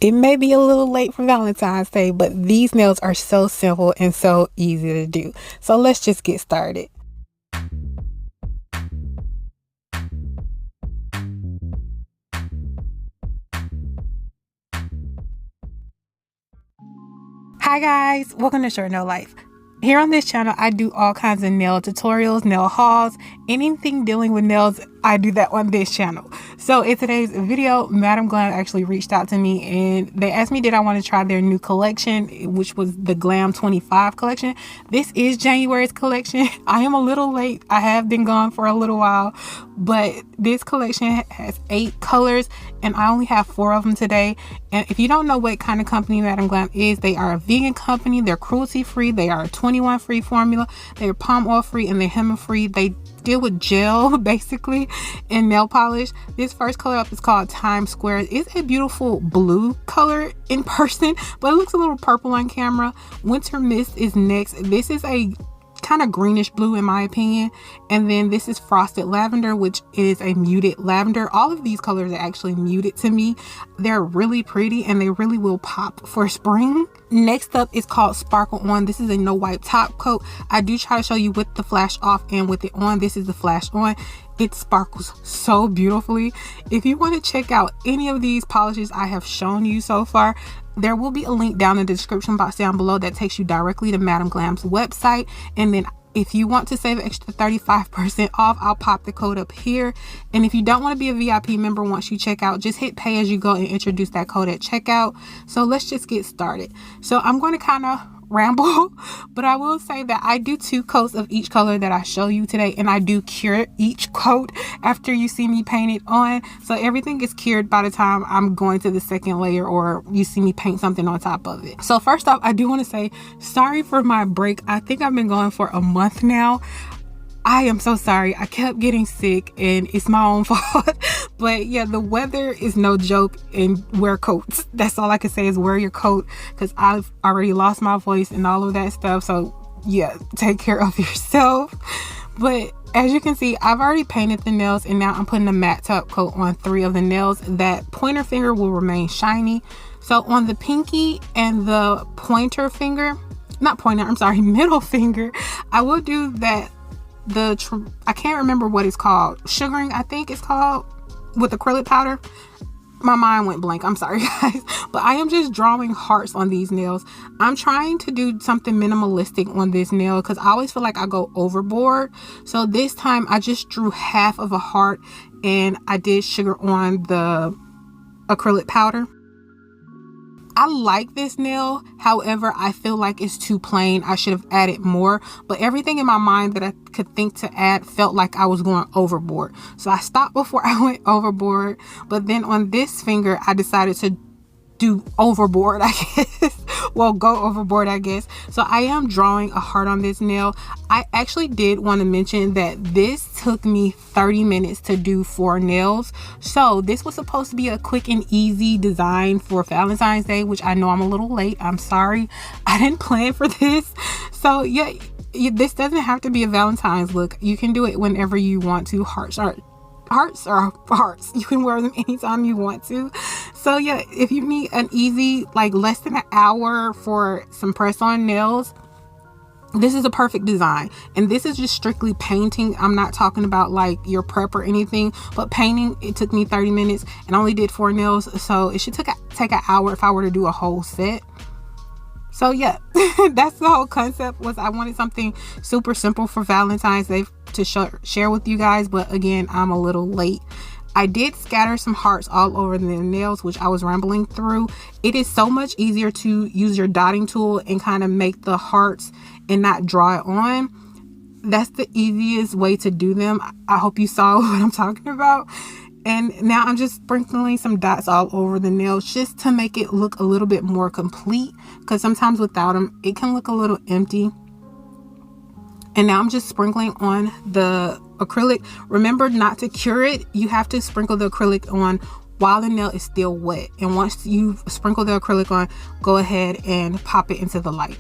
It may be a little late for Valentine's Day, but these nails are so simple and so easy to do. So let's just get started. Hi guys, welcome to Short Nail Life. Here on this channel, I do all kinds of nail tutorials, nail hauls, anything dealing with nails, I do that on this channel. So in today's video, Madam Glam actually reached out to me and they asked me did I want to try their new collection, which was the Glam 25 collection. This is January's collection. I am a little late. I have been gone for a little while, but this collection has 8 colors and I only have 4 of them today. And if you don't know what kind of company Madam Glam is, they are a vegan company. They're cruelty free. They are a 21 free formula. They're palm oil free and they're hemorrhoid free. They deal with gel basically and nail polish. This first color up is called Times Square. It's a beautiful blue color in person, but it looks a little purple on camera. Winter Mist is next. This is a kind of greenish blue in my opinion, and then this is Frosted Lavender, which is a muted lavender. All of these colors are actually muted to me. They're really pretty and they really will pop for spring. Next up is called Sparkle On. This is a no wipe top coat. I do try to show you with the flash off and with it on. This is the flash on. It sparkles so beautifully. If you want to check out any of these polishes I have shown you so far, there will be a link down in the description box down below that takes you directly to Madam Glam's website. And then if you want to save an extra 35% off, I'll pop the code up here. And if you don't want to be a VIP member once you check out, just hit pay as you go and introduce that code at checkout. So let's just get started. So I'm going to kind of ramble, but I will say that I do 2 coats of each color that I show you today, and I do cure each coat after you see me paint it on. So everything is cured by the time I'm going to the second layer or you see me paint something on top of it. So first off, I do want to say sorry for my break. I think I've been going for a month now. I am so sorry. I kept getting sick and it's my own fault. But yeah, the weather is no joke, and wear coats. That's all I can say is wear your coat, because I've already lost my voice and all of that stuff. So yeah, take care of yourself. But as you can see, I've already painted the nails and now I'm putting a matte top coat on 3 of the nails. That pointer finger will remain shiny. So on the pinky and the pointer finger, not pointer, I'm sorry, middle finger, I will do that. I can't remember what it's called, sugaring I think it's called, with acrylic powder. My mind went blank, I'm sorry guys, but I am just drawing hearts on these nails. I'm trying to do something minimalistic on this nail because I always feel like I go overboard. So this time I just drew half of a heart and I did sugar on the acrylic powder. I like this nail, however, I feel like it's too plain. I should have added more, but everything in my mind that I could think to add felt like I was going overboard. So I stopped before I went overboard, but then on this finger, I decided to do overboard, I guess. Well, go overboard, I guess. So I am drawing a heart on this nail. I actually did want to mention that this took me 30 minutes to do 4 nails. So this was supposed to be a quick and easy design for Valentine's Day, which I know I'm a little late. I'm sorry. I didn't plan for this. So yeah, this doesn't have to be a Valentine's look. You can do it whenever you want to. Hearts are hearts. You can wear them anytime you want to. So yeah, if you need an easy, like less than an hour for some press on nails, this is a perfect design. And this is just strictly painting. I'm not talking about like your prep or anything, but painting, it took me 30 minutes and I only did 4 nails. So it should take an hour if I were to do a whole set. So yeah, that's the whole concept. Was I wanted something super simple for Valentine's Day to share with you guys, but again, I'm a little late. I did scatter some hearts all over the nails, which I was rambling through. It is so much easier to use your dotting tool and kind of make the hearts and not draw it on. That's the easiest way to do them. I hope you saw what I'm talking about. And now I'm just sprinkling some dots all over the nails just to make it look a little bit more complete, because sometimes without them it can look a little empty. And now I'm just sprinkling on the acrylic. Remember not to cure it. You have to sprinkle the acrylic on while the nail is still wet. And once you've sprinkled the acrylic on, go ahead and pop it into the light.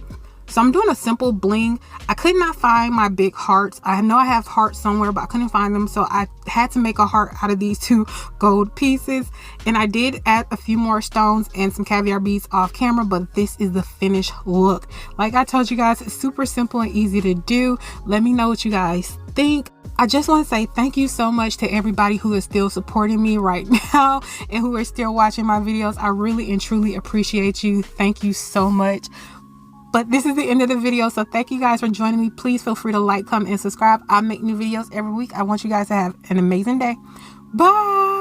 So I'm doing a simple bling. I could not find my big hearts. I know I have hearts somewhere, but I couldn't find them. So I had to make a heart out of these 2 gold pieces. And I did add a few more stones and some caviar beads off camera, but this is the finished look. Like I told you guys, it's super simple and easy to do. Let me know what you guys think. I just want to say thank you so much to everybody who is still supporting me right now and who are still watching my videos. I really and truly appreciate you. Thank you so much. But this is the end of the video, so thank you guys for joining me. Please feel free to like, comment, and subscribe. I make new videos every week. I want you guys to have an amazing day. Bye.